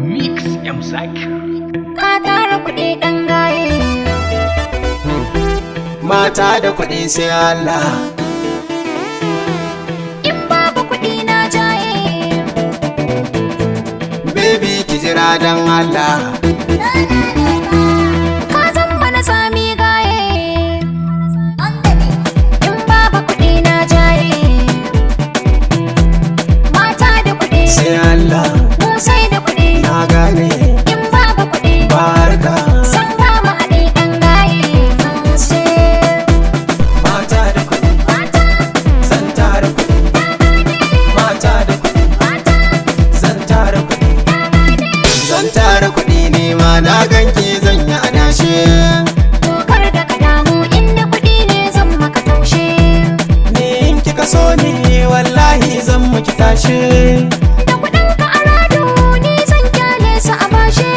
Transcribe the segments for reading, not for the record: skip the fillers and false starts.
Mix M Zak. Ka tara kuɗi ɗan gaye. Mata da kuɗi sai Allah. In babu kuɗi na jaye. Baby ki jira dan Allah. Ka zama na sami gaye. In babu kuɗi na jaye. Mata da kuɗi Sai Allah. mu sai da kuɗi. Na gane In babu kuɗi barka. san ba mu haɗi ɗan gaye. Mata da kuɗi. Zan tara kuɗi. Mata da kuɗi. Zan tara kuɗi. Zan tara kuɗi ne ma na ganki zan yi adashe. Kar da ka damu inda kuɗi ne zan maka taushe. Ni in kika so ni wallahi zan miki tashe. Da kuɗin ka a rado ni zan kyale su a bashe.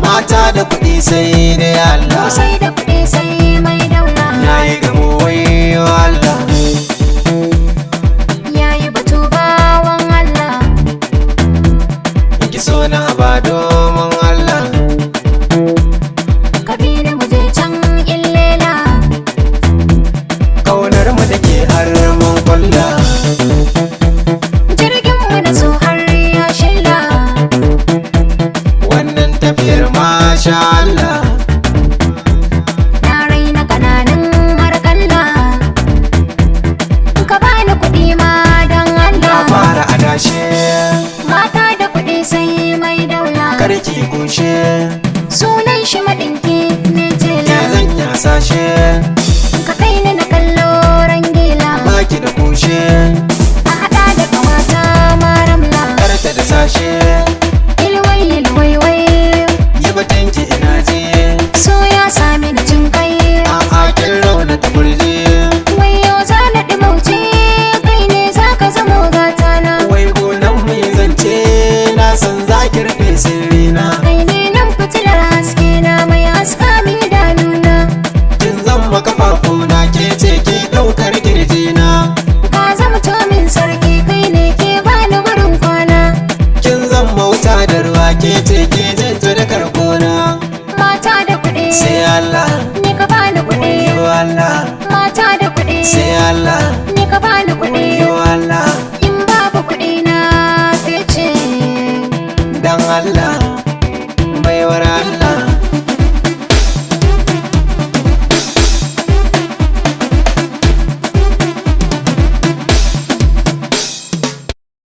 Mata da kuɗi sai dai Allah. Sai da kuɗi sai mai daula. Yayi gamo wayo Allah. Yayi batu bawan Allah. Ki so na ba domin Allah. Kabiru mu je can illela. Kaunar mu da ke har mun kulla. Jirgin mu da su har ya shilla. Wannan tafiyar masha Allah. Na raina kananan harkalla. Ka bani kuɗi ma don Na Allah. fara adashe. Mata da kuɗi sai mai daula. Karki kushe. Sunan shi maɗinki ne Ya tela. zan yasashe. Ka kai ni na kallo rangila. Baki da kushe. A haɗa da ƙawata maramla. Karta da sashe. Ilwai ilwai wai. Yi batanki ina je. So ya sami da jin kai. A'a kin rauna ta burje. Wai yau za na ɗimauce. Kai ne za ka zamo gatana. Wai gonan mai zance na san za ki rufe sirrina. Kai ne nan fitilar haske na mai haska mi idanuna. Kin zama kafafuna ke ce ke ɗaukar kirjina. Ka zama min sarki kai ne ke bani wurin kwana. Kin zama wuta da ruwa ke ce ke jinta da karkona. Mata da kuɗi. Sai Allah. Ni ka bani kuɗi. Yo Allah. Mata da kuɗi. Sai Allah. Ni ka bani kuɗi. Yo Allah. In babu kuɗi na fice. Dan Allah.